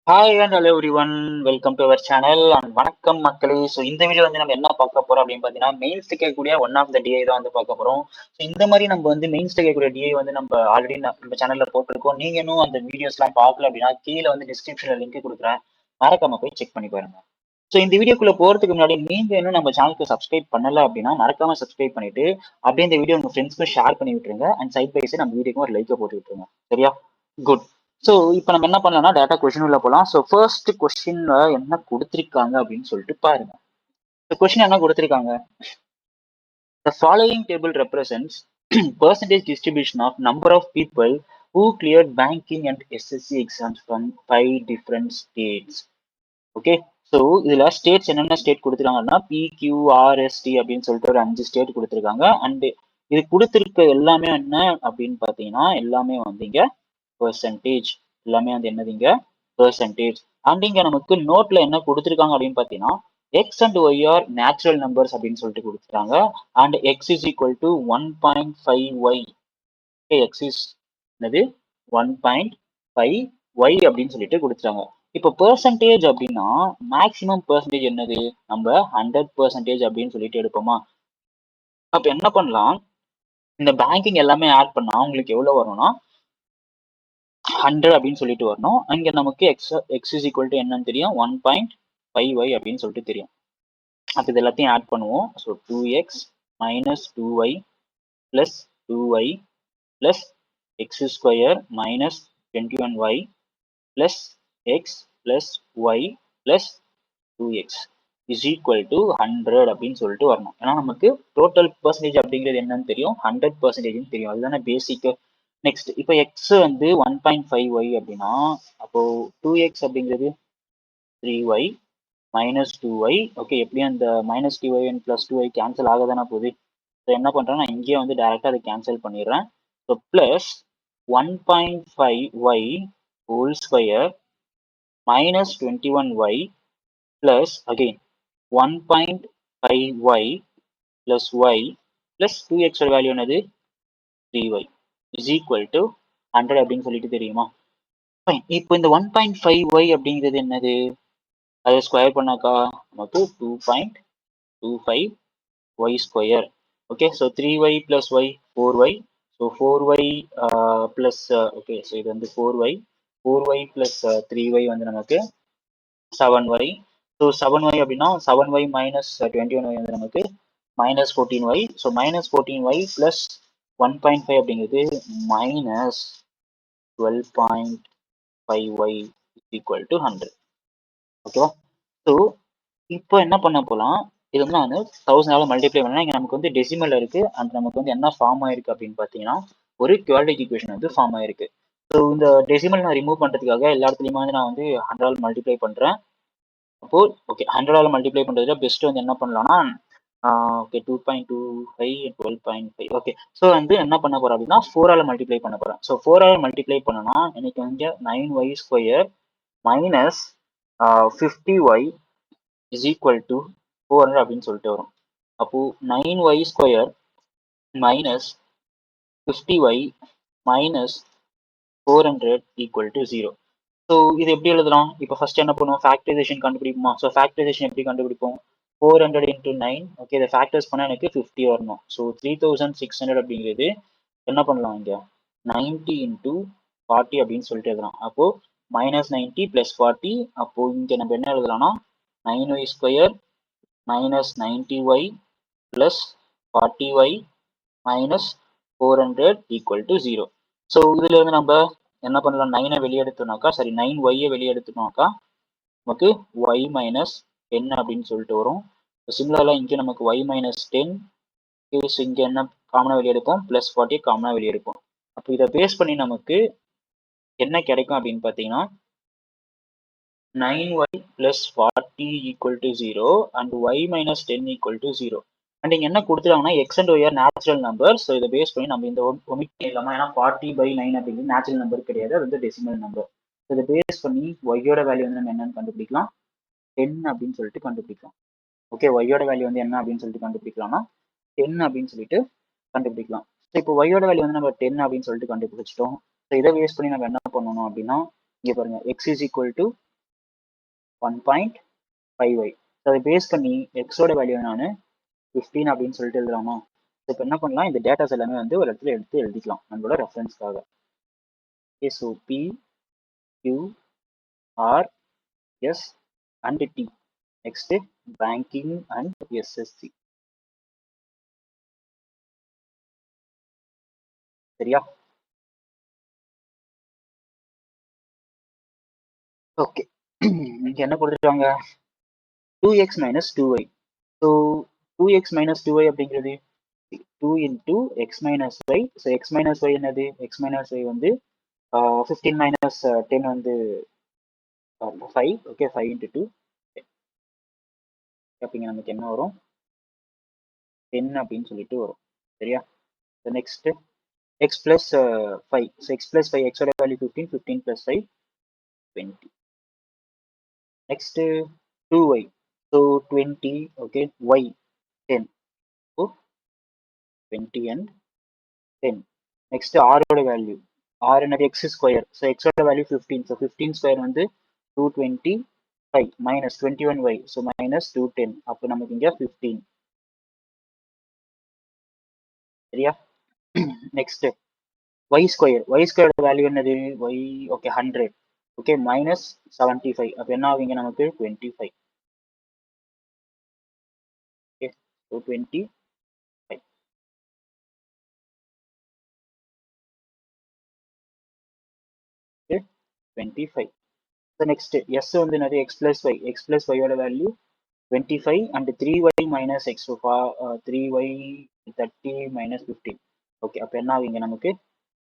Hi and hello everyone, welcome to our channel and வணக்கம் மக்களே. So இந்த video வந்து நம்ம என்ன பார்க்க போறோம் அப்படின்னு பார்த்தீங்கன்னா, மெயின்ஸ் கேட்கக்கூடிய ஒன் ஆஃப் த டிஐ தான் வந்து பார்க்க போறோம். ஸோ இந்த மாதிரி நம்ம வந்து மெயின்ஸ் கேட்கக்கூடிய டிஐ வந்து நம்ம ஆல்ரெடி நம்ம சேனல்ல போட்டிருக்கோம். நீங்க இன்னும் அந்த வீடியோஸ்லாம் பார்க்கல அப்படின்னா கீழே வந்து டிஸ்கிரிப்ஷன்ல லிங்க் கொடுக்குறேன், மறக்காம போய் செக் பண்ணி பாருங்க. ஸோ இந்த வீடியோக்குள்ள போறதுக்கு முன்னாடி நீங்க இன்னும் நம்ம சேனலுக்கு சப்ஸ்கிரைப் பண்ணல அப்படின்னா மறக்காம சப்ஸ்கிரைப் பண்ணிட்டு அப்படியே இந்த வீடியோ உங்க ஃப்ரெண்ட்ஸ்க்கு ஷேர் பண்ணி விட்டுருங்க அண்ட் சைட் பை சைடு நம்ம வீடியோக்கு ஒரு லைக்கை போட்டு விட்டுருங்க. சரியா? குட். ஸோ இப்போ நம்ம என்ன பண்ணலாம்னா டேரக்டா கொஸ்டின் உள்ள போகலாம். ஸோ ஃபர்ஸ்ட் கொஸ்டின்ல என்ன கொடுத்துருக்காங்க அப்படின்னு சொல்லிட்டு பாருங்க. இந்த கொஸ்டின் என்ன கொடுத்துருக்காங்க? The following table represents percentage distribution of number of people who cleared banking and SSC exams from 5 different states. Okay. So இதுல ஸ்டேட்ஸ் என்னென்ன ஸ்டேட் கொடுத்துருக்காங்கன்னா PQRST அப்படின்னு சொல்லிட்டு ஒரு 5 ஸ்டேட் கொடுத்துருக்காங்க. அண்ட் இது கொடுத்துருக்க எல்லாமே என்ன அப்படின்னு பார்த்தீங்கன்னா எல்லாமே வந்து இங்க பெர்சன்டேஜ். எல்லாமே வந்து என்னதுங்க? பெர்சன்டேஜ். அண்ட் இங்க நமக்கு நோட்ல என்ன கொடுத்துருக்காங்க அப்படின்னு பார்த்தீங்கன்னா x and y are natural numbers அப்படின்னு சொல்லிட்டு கொடுத்துருக்காங்க. And x is equal to 1.5y. X is என்னது? 1.5y அப்படின்னு சொல்லிட்டு கொடுத்துருக்காங்க. இப்போ பெர்சன்டேஜ் அப்படின்னா மேக்ஸிமம் பெர்சன்டேஜ் என்னது? நம்ம 100% அப்படின்னு சொல்லிட்டு எடுப்போமா? அப்ப என்ன பண்ணலாம்? இந்த பேங்கிங் எல்லாமே ஆட் பண்ணா உங்களுக்கு எவ்வளவு வரும்னா 100 அப்படின்னு சொல்லிட்டு வரணும். அங்க நமக்கு எக்ஸ் இஸ் ஈக்குவல் டு என்னன்னு தெரியும், 1.5y அப்படின்னு சொல்லிட்டு தெரியும். அப்போ இது எல்லாத்தையும் ஆட் பண்ணுவோம். So 2x minus 2y plus 2y plus x square minus 21y plus x plus y plus 2x is equal to 100 அப்படின்னு சொல்லிட்டு வரணும். ஏன்னா நமக்கு டோட்டல் பர்சன்டேஜ் அப்படிங்கிறது என்னன்னு தெரியும், 100% தெரியும். அதுதானே பேசிக். நெக்ஸ்ட் இப்போ எக்ஸ் வந்து 1.5y அப்படின்னா அப்போ 2x அப்படிங்கிறது 3y மைனஸ் 2y. ஓகே, எப்படியும் அந்த minus 2y and plus 2y cancel ஆக தானே போகுது. ஸோ என்ன பண்ணுறேன், நான் இங்கேயே வந்து டேரெக்டாக அதை கேன்சல் பண்ணிடுறேன். So plus 1.5y whole square minus 21y plus again 1.5y plus y plus 2x value என்னது? 3y இஸ் ஈக்குவல் டு 100 அப்படின்னு சொல்லிட்டு தெரியுமா? Fine. இப்போ இந்த 1.5y அப்படிங்கிறது என்னது? அதை ஸ்கொயர் பண்ணாக்கா நமக்கு 2.25y square. Okay, so 3y plus y 4y. So 4y plus okay, so இது வந்து 4y பிளஸ் 3y வந்து நமக்கு 7y. ஸோ 7y அப்படின்னா 7y மைனஸ் 21y வந்து நமக்கு minus 14y. So minus 14y plus 1.5 அப்படிங்கிறது மைனஸ் 12.5y ஈக்குவல் டு 100. ஓகேவா? So இப்போ என்ன பண்ண போகலாம், இது வந்து நான் 1000 மல்டிப்ளை பண்ணேன். இங்கே நமக்கு வந்து டெசிமல் இருக்கு அண்ட் நமக்கு வந்து என்ன ஃபார்ம் ஆயிருக்கு அப்படின்னு பார்த்தீங்கன்னா ஒரு குவாட்ரிக் ஈக்குவேஷன் வந்து ஃபார்ம் ஆயிருக்கு. ஸோ இந்த டெசிமல் நான் ரிமூவ் பண்ணுறதுக்காக எல்லா இடத்துலையுமே வந்து நான் வந்து 100 மல்டிப்ளை பண்ணுறேன். அப்போ ஓகே, 100 மல்டிப்ளை பண்ணுறதுல பெஸ்ட் வந்து என்ன பண்ணலாம்னா ஓகே 2.25 12.5. ஓகே, ஸோ வந்து என்ன பண்ண போறேன் அப்படின்னா 4 மல்டிப்ளை பண்ண போறேன். ஸோ 4 மல்டிப்ளை பண்ணனா எனக்கு வந்து 9y square minus 50y is equal to 400 அப்படின்னு சொல்லிட்டு வரும். அப்போ 9y square minus 50y minus 400 equal to 0. So இது எப்படி எழுதலாம்? இப்போ ஃபர்ஸ்ட் என்ன பண்ணுவோம், ஃபேக்டரைசேஷன் கண்டுபிடிப்போமா? ஸோ ஃபேக்டரைசேஷன் எப்படி கண்டுபிடிப்போம்? 400 இன்டூ 9. ஓகே, இதை ஃபேக்டர்ஸ் பண்ணால் எனக்கு 50 வரணும். ஸோ 3600 அப்படிங்கிறது என்ன பண்ணலாம், இங்கே 90 இன்டூ 40 அப்படின்னு சொல்லிட்டு எழுதலாம். அப்போ மைனஸ் 90 பிளஸ் 40. அப்போ இங்கே நம்ம என்ன எழுதலாம்னா 9y square minus 90y plus 40y minus 400 equal to 0. So இதுல இருந்து நம்ம என்ன பண்ணலாம், 9 வெளியே எடுத்தோம்னாக்கா, சரி 9y வெளியே எடுத்தோம்னாக்கா நமக்கு y மைனஸ் 10 அப்படின்னு சொல்லிட்டு வரும். சிமிலர்லாம் இங்கே நமக்கு y மைனஸ் 10 கேஸ் இங்கே என்ன காமனாக வெளியே எடுப்போம், பிளஸ் 40 காமனாக வெளியே எடுப்போம். அப்போ இதை பேஸ் பண்ணி நமக்கு என்ன கிடைக்கும் அப்படின்னு பார்த்தீங்கன்னா 9y plus 40 equal to 0 and y minus 10 equal to 0. And இங்க என்ன கொடுத்துருக்காங்கன்னா x and y are natural number. So இதை பேஸ் பண்ணி நம்ம இந்த ஒமிட் பண்ணிடலாமா? ஏன்னா 40/9 அப்படிங்கிறது நேச்சுரல் நம்பர் கிடையாது, அது வந்து டெசிமல் நம்பர். ஸோ இதை பேஸ் பண்ணி ஒய்யோட வேல்யூ வந்து நம்ம என்னன்னு கண்டுபிடிக்கலாம், 10 அப்படின்னு சொல்லிட்டு கண்டுபிடிக்கலாம். ஓகே, ஒய்யோட வேல்யூ வந்து என்ன அப்படின்னு சொல்லிட்டு கண்டுபிடிக்கலாம்னா 10 அப்படின்னு சொல்லிட்டு கண்டுபிடிக்கலாம். ஸோ இப்போ ஒய்யோட வேல்யூ வந்து நம்ம 10 அப்படின்னு சொல்லிட்டு கண்டுபிடிச்சிட்டோம். ஸோ இதை பேஸ் பண்ணி நம்ம என்ன பண்ணணும் அப்படின்னா இங்கே பாருங்க, X is equal to 1.5y. So அதை பேஸ் பண்ணி எக்ஸோட வேல்யூ நான் 15 அப்படின்னு சொல்லிட்டு எழுதலாமா? இப்போ என்ன பண்ணலாம், இந்த டேட்டாஸ் எல்லாமே வந்து ஒரு இடத்துல எடுத்து எழுதிக்கலாம் நம்மளோட ரெஃபரன்ஸ்க்காக. Okay, so P, Q, R, S and T. Next, banking and SSC. சரியா? ஓகே, இங்க என்ன கொடுத்துருக்காங்க, 2x minus 2y. So 2x minus 2y அப்படிங்கிறது 2 into x minus y. So x minus y என்னது, x minus y வந்து 15 minus 10 வந்து 5. Okay, 5 into 2. அப்படிங்க நமக்கு என்ன வரும், 10 அப்படின்னு சொல்லிட்டு வரும். சரியா? So next x plus 5. So x plus 5, x ஓட value 15, 15 plus 5, 20. Next 2y. So 20, okay, y 10. So 20 and 10. Next r ஓட வேல்யூ, r என்னது x square. So x ஓட வேல்யூ 15. So 15 square வந்து 225 minus 21y. So minus 210. அப்போ நமக்கு இங்க 15. சரியா? Next y square. y square ஓட வேல்யூ என்னது, y okay 100. Okay, minus 75. அப்போ என்ன ஆவீங்க நமக்கு 25. Okay, so 25. Okay, 25. So next s வந்து என்னது, x plus y. x plus y ஓட value 25 and 3y minus x. So 3y 30 minus 15. Okay, அப்போ என்ன ஆகுங்க நமக்கு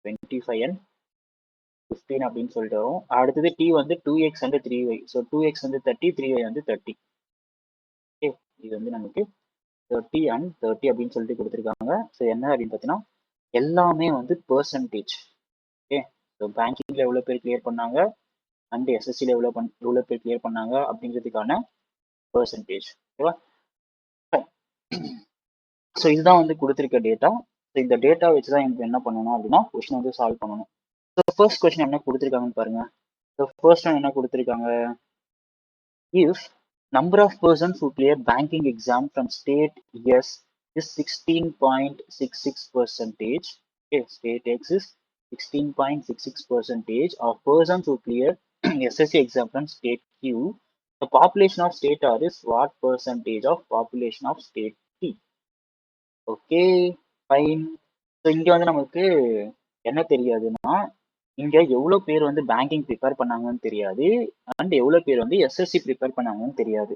25 and 15 அப்படின்னு சொல்லிட்டு வரும். அடுத்தது t வந்து 2x and 3y. So 2x வந்து 30, 3y வந்து 30. ஓகே, இது வந்து நமக்கு 30 and 30 அப்படின்னு சொல்லிட்டு கொடுத்துருக்காங்க. ஸோ என்ன அப்படின்னு பார்த்தீங்கன்னா எல்லாமே வந்து பெர்சன்டேஜ். ஓகே, ஸோ பேங்கிங்ல எவ்வளோ பேர் கிளியர் பண்ணாங்க அண்ட் எஸ்எஸ்சியில் எவ்வளோ பேர் கிளியர் பண்ணாங்க அப்படிங்கிறதுக்கான பெர்சன்டேஜ். ஓகேவா? ஸோ இதுதான் வந்து கொடுத்துருக்க டேட்டா. ஸோ இந்த டேட்டா வச்சு தான் எனக்கு என்ன பண்ணணும் அப்படின்னா கொஸ்டின் வந்து சால்வ் பண்ணணும். ஸோ ஃபர்ஸ்ட் கொஸ்டின் என்ன கொடுத்துருக்காங்கன்னு பாருங்க. ஸோ ஃபர்ஸ்ட் ஒன் என்ன கொடுத்துருக்காங்க, if number of persons who clear banking exam from state yes is 16.66%. Okay, state X is 16.66% of persons who clear SSC exam from state Q. The population of state R is what percentage of population of state T? Okay, fine. So இங்கே வந்து நமக்கு என்ன தெரியாதுன்னா, இங்கே எவ்வளோ பேர் வந்து banking prepare பண்ணாங்கன்னு தெரியாது அண்ட் எவ்வளோ பேர் வந்து எஸ்எஸ்சி ப்ரிப்பேர் பண்ணாங்கன்னு தெரியாது.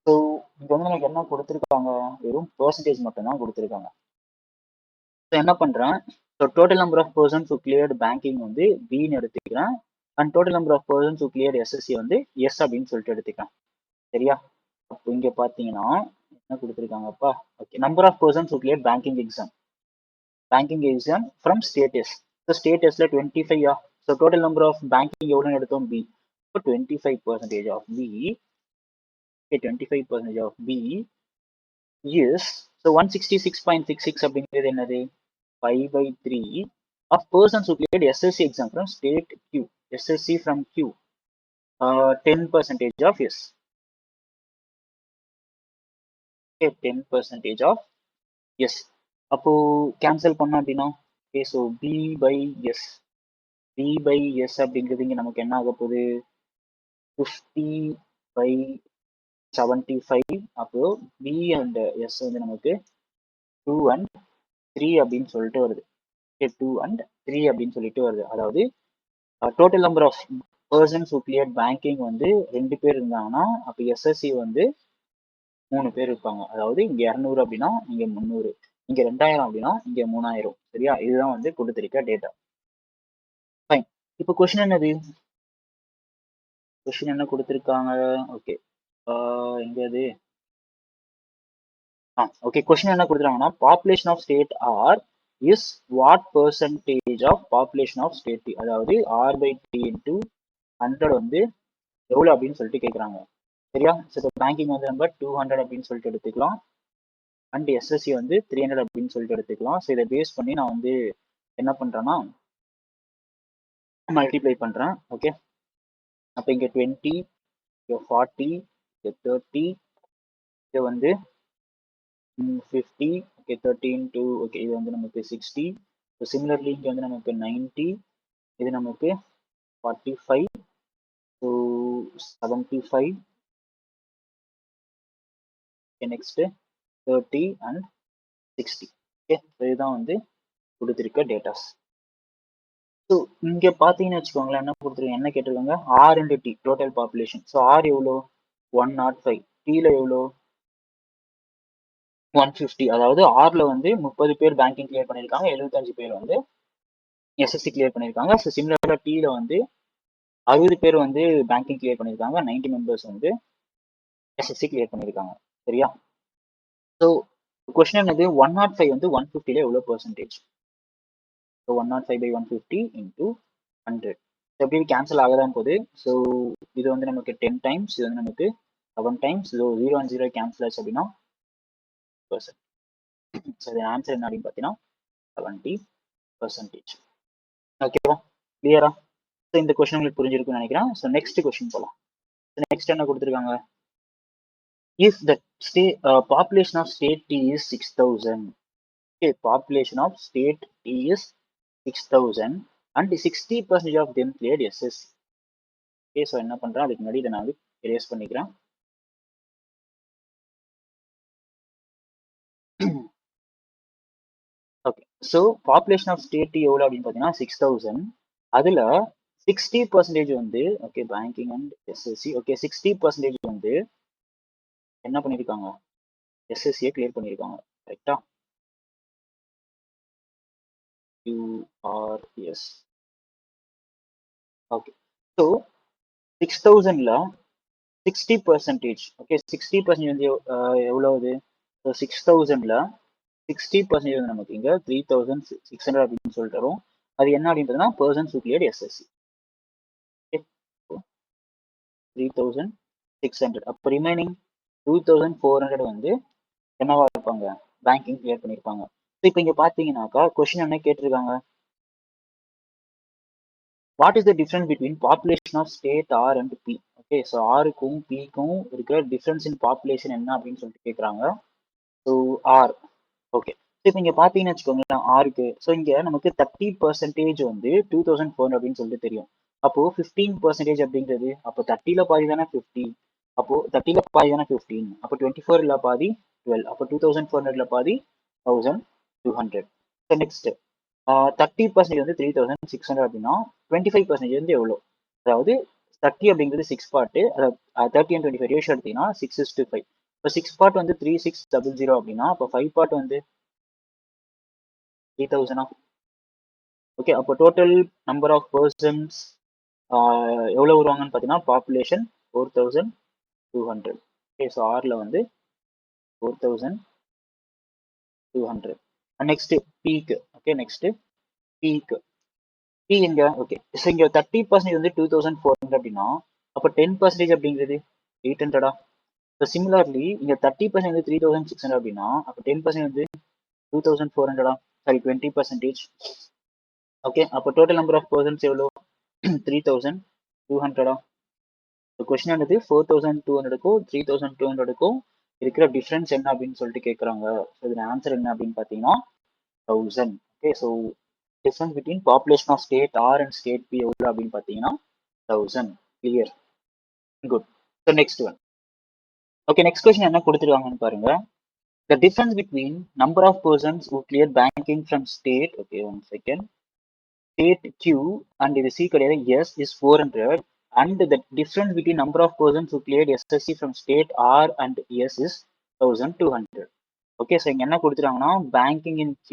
ஸோ இங்கே வந்து நமக்கு என்ன கொடுத்துருக்காங்க, வெறும் பர்சன்டேஜ் மட்டும்தான் கொடுத்துருக்காங்க. ஸோ என்ன பண்ணுறேன், so total number of persons who cleared banking வந்து பின்னு எடுத்துக்கிறேன் and total number of persons who cleared SSC வந்து எஸ் அப்படின்னு சொல்லிட்டு எடுத்துக்கிறேன். சரியா? அப்போ இங்கே பார்த்தீங்கன்னா என்ன கொடுத்துருக்காங்கப்பா, okay, number of persons who cleared banking exam from status. So statusல 25. So total number of banking எவ்வளோன்னு எடுத்தோம், B. So 25% of B. Okay, 25% of B is, so 166.66 அப்படிங்கிறது என்னது, 5/3 of persons who cleared SSC exam from state Q. SSC from Q. 10% of yes. Okay, 10% of yes. அப்போ cancel பண்ணோம் அப்படின்னா, okay, so B by S. B by S அப்படிங்கிறது இங்கே நமக்கு என்ன ஆக போகுது, 50/75. அப்போ B அண்ட் S வந்து நமக்கு 2 and 3 அப்படின்னு சொல்லிட்டு வருது. 2 and 3 அப்படின்னு சொல்லிட்டு வருது. அதாவது total number of persons who cleared banking வந்து 2 பேர் இருந்தாங்கன்னா அப்போ எஸ்எஸ்சி வந்து 3 பேர் இருப்பாங்க. அதாவது இங்க 200 அப்படின்னா இங்க 300, இங்க 2000 அப்படின்னா இங்க 3000. சரியா? இதுதான் வந்து கொடுத்திருக்க டேட்டா. ஃபைன். இப்போ கொஸ்டின் என்னது, கொஸ்டின் என்ன கொடுத்துருக்காங்க, ஓகே, எங்க அது, ஓகே, கொஸ்டின் என்ன கொடுத்துருக்காங்கன்னா population of state R is what percentage of population of state T. அதாவது R/T into 100 வந்து எவ்வளோ அப்படின்னு சொல்லிட்டு கேட்குறாங்க. சரியா? ஸோ பேங்கிங் வந்து நம்ம 200 அப்படின்னு சொல்லிட்டு எடுத்துக்கலாம் அண்ட் எஸ்எஸ்சி வந்து 300 அப்படின்னு சொல்லிட்டு எடுத்துக்கலாம். ஸோ இதை பேஸ் பண்ணி நான் வந்து என்ன பண்ணுறேன்னா மல்டிப்ளை பண்ணுறேன். ஓகே, அப்போ இங்கே 20 இங்கே 40, இங்கே 30, இங்கே வந்து 50, ஓகே 30 into ஓகே இது வந்து நமக்கு 60. ஸோ சிமிலர்லி இங்கே வந்து நமக்கு 90, இது நமக்கு 45 to 75. Okay next 30 and 60. Okay இதுதான் வந்து கொடுத்துருக்க டேட்டாஸ். ஸோ இங்கே பார்த்தீங்கன்னு வச்சுக்கோங்களேன், என்ன கொடுத்துருக்காங்க, என்ன கேட்டிருக்காங்க, R and T total population. So R எவ்வளோ 105, டியில் எவ்வளோ 150. அதாவது ஆர்ல வந்து 30 பேர் பேங்கிங் கிளியர் பண்ணியிருக்காங்க, 75 பேர் வந்து எஸ்எஸ்சி கிளியர் பண்ணியிருக்காங்க. ஸோ சிமிலராக டியில் வந்து 60 பேர் வந்து பேங்கிங் கிளியர் பண்ணியிருக்காங்க, 90 மெம்பர்ஸ் வந்து எஸ்எஸ்சி கிளியர் பண்ணியிருக்காங்க. சரியா? ஸோ கொஸ்டின் என்னது, 105 வந்து 150ல எவ்வளோ பர்சன்டேஜ்? So 105 by 150 into 100. எப்படி கேன்சல் ஆகதான் போகுது. ஸோ இது வந்து நமக்கு 10 டைம்ஸ், இது வந்து நமக்கு 7 டைம்ஸ். ஸோ 0 and 0 கேன்சல் ஆச்சு அப்படின்னா பர்சன்ட். ஸோ இது ஆன்சர் என்ன அப்படின்னு பார்த்தீங்கன்னா 70%. ஓகேவா, கிளியரா? ஸோ இந்த கொஸ்டின் உங்களுக்கு புரிஞ்சிருக்குன்னு நினைக்கிறேன். ஸோ நெக்ஸ்ட் கொஸ்டின் போகலாம். நெக்ஸ்ட் என்ன கொடுத்துருக்காங்க, if the population of state T is 6000. Okay, population of state T is 6000 and 60% of them cleared SSC. Okay, so என்ன பண்றேன், அதுக்கு முன்னாடி இதை நான் வந்து erase பண்ணிக்கிறேன். Okay, so population of state T எவ்வளோ அப்படின்னு பார்த்தீங்கன்னா 6000. அதில் 60% வந்து okay banking and SSC. Okay 60% வந்து என்ன பண்ணியிருக்காங்க, எஸ்எஸ்சியை கிளியர் பண்ணியிருக்காங்க. கரெக்டா? QRS. ஓகே, ஸோ 6000ல 60%, ஓகே 60% வந்து எவ்வளவு? ஸோ 6000ல 60% வந்து நமக்கு இங்கே 3600 அப்படின்னு சொல்லிட்டு வரும். அது என்ன அப்படின்னு பார்த்தீங்கன்னா persons who cleared SSC. Okay 3600. அப்போ ரிமைனிங் 2400 வந்து என்னவா இருப்பாங்க, பேங்கிங் கிளியர் பண்ணியிருப்பாங்க. ஸோ இப்போ இங்கே பார்த்தீங்கன்னாக்கா கொஸ்டின் என்ன கேட்டிருக்காங்க, what is the difference between population of state R and P. Okay so ஆருக்கும் பிக்கும் இருக்கிற டிஃபரன்ஸ் இன் பாப்புலேஷன் என்ன அப்படின்னு சொல்லிட்டு கேட்குறாங்க. So R okay. இப்போ இங்கே பார்த்தீங்கன்னு வச்சுக்கோங்களேன் ஆருக்கு, ஸோ இங்கே நமக்கு 30% வந்து 2400 அப்படின்னு சொல்லிட்டு தெரியும். அப்போ 15% அப்படிங்கிறது, அப்போ 30ல பாதி தானே 50, அப்போ 30ல பாதி தானே 15, அப்போ 24ல பாதி 12, அப்போ 2400ல பாதி 1200. ஸோ நெக்ஸ்ட் 30% வந்து 3600 அப்படின்னா 25% வந்து எவ்வளோ? அதாவது 30 அப்படிங்கிறது 6 பார்ட்டு, அதாவது 30 and 25 ரேஷியோ எடுத்தீங்கன்னா 6:5. இப்போ 6 பார்ட் வந்து 3600 அப்படின்னா அப்போ 5 பார்ட் வந்து 3000. ஓகே, அப்போ டோட்டல் நம்பர் ஆஃப் பர்சன்ஸ் எவ்வளோ வருவாங்கன்னு பார்த்தீங்கன்னா பாப்புலேஷன் 4200. ஓகே ஸோ ஆரில் வந்து 4200. Next peak. Okay next peak. P எங்க, ஓகே ஸோ இங்கே 30% வந்து 2400 அப்படின்னா அப்போ 10% அப்படிங்கிறது 800. ஸோ சிமிலர்லி இங்கே 30% வந்து 3600 அப்படின்னா அப்போ 10% வந்து 2400. சாரி 20%. ஓகே அப்போ டோட்டல் நம்பர் ஆஃப் பர்சன்ஸ் எவ்வளோ 3200. கொஸ்டின் ஆனது 4200க்கும் 3200க்கும் இருக்கிற டிஃப்ரென்ஸ் என்ன அப்படின்னு சொல்லிட்டு கேட்குறாங்க. ஸோ இதில் ஆன்சர் என்ன அப்படின்னு பார்த்தீங்கன்னா 1000. Okay so difference between population of state R and state P எவ்வளோ அப்படின்னு பார்த்தீங்கன்னா 1000. Clear, good. So next one. Okay next question என்ன கொடுத்துருவாங்கன்னு பாருங்க. The difference between number of persons who cleared banking from state, okay, 1 second, state Q and the C கிடையாது S is 400, and the difference between number of persons who cleared SSC from state R and S is 1200. Okay, so இங்க என்ன கொடுத்துருக்காங்கன்னா banking in Q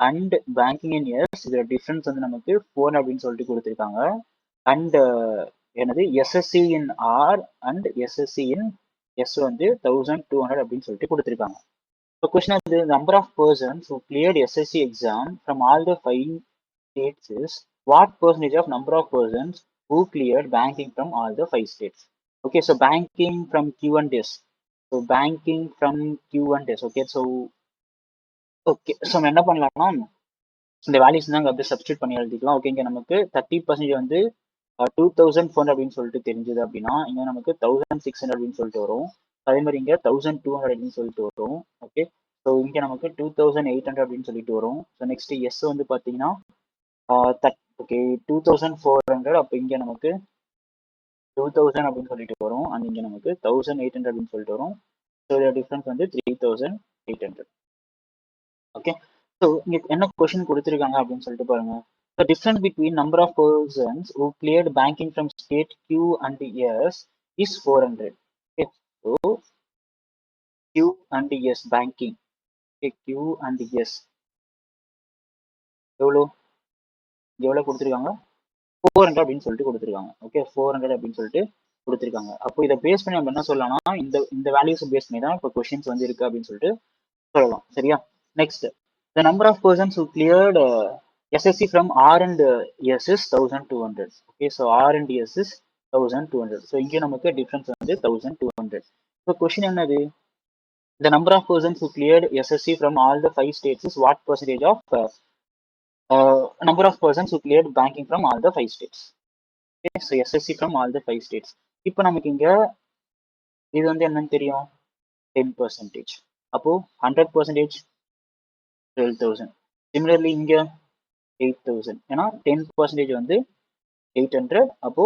and banking in S இதோட difference வந்து நமக்கு 4 அப்படின்னு சொல்லிட்டு கொடுத்துருக்காங்க. அண்ட் என்னது SSC in R and SSC in S வந்து 1200 அப்படின்னு சொல்லிட்டு கொடுத்துருக்காங்க. So question is the number of persons who cleared SSC exam from all the 5 states is what percentage of number of persons who cleared banking from all the 5 states. Okay, so banking from Q and S. So banking from Q and S. Okay, so நம்ம என்ன பண்ணலாம்னா இந்த values தான் அப்படியே substitute பண்ணி எழுதிக்கலாம். Okay இங்கே நமக்கு 30% வந்து 2400 அப்படின்னு சொல்லிட்டு தெரிஞ்சது அப்படின்னா இங்க நமக்கு 1600 அப்படின்னு சொல்லிட்டு வரும். அதே மாதிரி இங்க 1200 அப்படின்னு சொல்லிட்டு வரும். ஓகே, ஸோ இங்க நமக்கு 2800 அப்படின்னு சொல்லிட்டு வரும். ஸோ நெக்ஸ்ட் எஸ் வந்து பாத்தீங்கன்னா ஓகே 2400, அப்போ இங்க நமக்கு 2000 அப்படின்னு சொல்லிட்டு வரும். அண்ட் இங்க நமக்கு 1800 அப்படின்னு சொல்லிட்டு வரும். ஸோ இதோட டிஃபரன்ஸ் வந்து 3800. ஓகே, ஸோ இங்க என்ன கொஸ்டின் கொடுத்துருக்காங்க அப்படின்னு சொல்லிட்டு பாருங்க. The difference between number of persons who cleared banking from state Q and S is 400. Okay, so Q and S banking. Okay, Q and S எவ்வளோ எவ்வளோ கொடுத்துருக்காங்க? 400 அப்படின்னு சொல்லிட்டு கொடுத்துருக்காங்க. ஓகே, 400 அப்படின்னு சொல்லிட்டு கொடுத்துருக்காங்க. அப்போ இதை பேஸ் பண்ணி நம்ம என்ன சொல்லலாம்னா இந்த வேல்யூஸ் பேஸ் பண்ணி தான் இப்போ கொஸ்டின்ஸ் வந்து இருக்கு அப்படின்னு சொல்லிட்டு சொல்லலாம். சரியா? Next, the number of persons who cleared SSC from R and S is 1200. Okay, so R and S is 1200. So இங்கே நமக்கு டிஃபரன்ஸ் வந்து 1200. இப்போ கொஸ்டின் என்னது? The number of persons who cleared SSC from all the 5 states is what percentage of number of persons who cleared banking from all the 5 states. Okay, so SSC from all the 5 states. இப்போ நமக்கு இங்க இது வந்து என்னன்னு தெரியும்? 10%. அப்போ 100% 12,000. Similarly இங்க 8,000. ஏன்னா 10% வந்து 800, அப்போ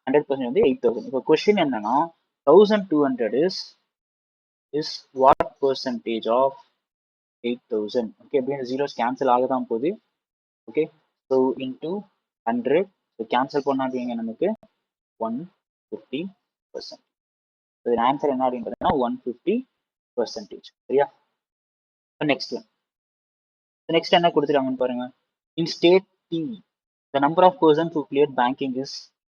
100% வந்து 8,000. இப்போ கொஸ்டின் என்னன்னா 1200 is what percentage of 8,000? Okay, அப்படின்னு ஜீரோஸ் கேன்சல் ஆகதான் போகுது. Okay, so into 100, so cancel பண்ணாதீங்க நமக்கு 150%. இதன் ஆன்சர் என்ன அப்படின்னு பார்த்தீங்கன்னா 150%. சரியா? நெக்ஸ்ட் என்ன கொடுத்துருக்காங்கன்னு பாருங்க. In state T, the number of persons who cleared banking is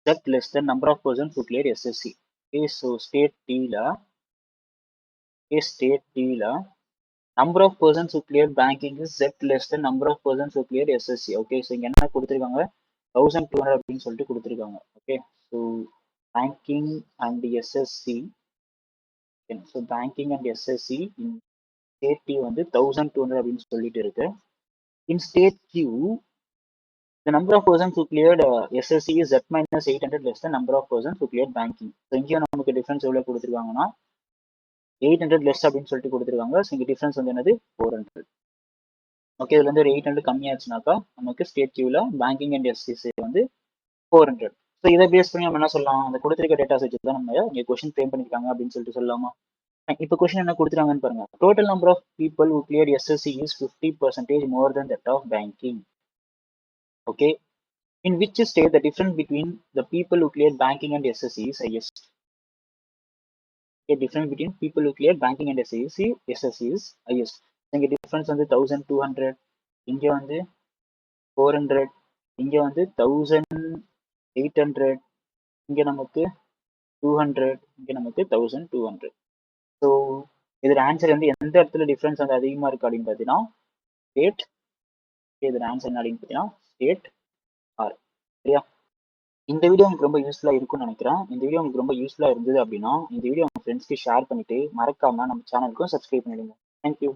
that less than number of persons who cleared SSC. Okay, so state T la number of persons who cleared banking is that less than number of persons who cleared SSC. Okay, so இங்க என்ன கொடுத்துருக்காங்க? 1200 அப்படின்னு சொல்லிட்டு கொடுத்துருக்காங்க. Okay, so banking and SSC, so banking and SSC in state T வந்து 1200 அப்படின்னு சொல்லிட்டு இருக்கு. In state Q, the number of persons who cleared SSC is Z minus 800 less than number of persons who cleared banking. So இங்கேயும் நமக்கு difference எவ்வளோ கொடுத்துருக்காங்கன்னா 800 less அப்படின்னு சொல்லிட்டு கொடுத்துருக்காங்க. ஸோ இங்கே டிஃபரன்ஸ் வந்து என்னது? 400. ஓகே, இதுல இருந்து ஒரு 800 கம்மியாச்சுனாக்கா நமக்கு ஸ்டேட் கியூவில் பேங்கிங் அண்ட் SSC வந்து 400. ஸோ இதை பேஸ் பண்ணி நம்ம என்ன சொல்லலாம்? அந்த கொடுத்துருக்க டேட்டாஸ் வச்சு தான் நம்ம இங்கே கொஸ்டின் ஃப்ரேம் பண்ணிருக்காங்க அப்படின்னு சொல்லிட்டு சொல்லலாமா? இப்போ கொஸ்டின் என்ன கொடுத்துருக்காங்கன்னு பாருங்க. Total number of people who cleared SSC is 50% more than that of banking. Okay, in which state the difference between the people who cleared banking and SSC is highest? Okay, difference between people who cleared banking and SSC is highest. இங்க difference வந்து 1200, இங்க வந்து 400, இங்க வந்து 1800, இங்க நமக்கு 200, இங்க நமக்கு 1200. ஸோ இதோட ஆன்சர் வந்து எந்த இடத்துல டிஃபரன்ஸ் வந்து அதிகமா இருக்கு அப்படின்னு பார்த்தீங்கன்னா ஸ்டேட். இதோட ஆன்சர் என்ன அப்படின்னு பார்த்தீங்கன்னா ஸ்டேட் ஆர். சரியா? இந்த வீடியோ உங்களுக்கு ரொம்ப யூஸ்ஃபுல்லாக இருக்கும்னு நினைக்கிறேன். இந்த வீடியோ உங்களுக்கு ரொம்ப யூஸ்ஃபுல்லாக இருந்தது அப்படின்னா இந்த வீடியோ உங்கள் ஃப்ரெண்ட்ஸ்க்கு ஷேர் பண்ணிட்டு மறக்காம நம்ம சேனலுக்கும் சப்ஸ்கிரைப் பண்ணிடுங்க. தேங்க்யூ.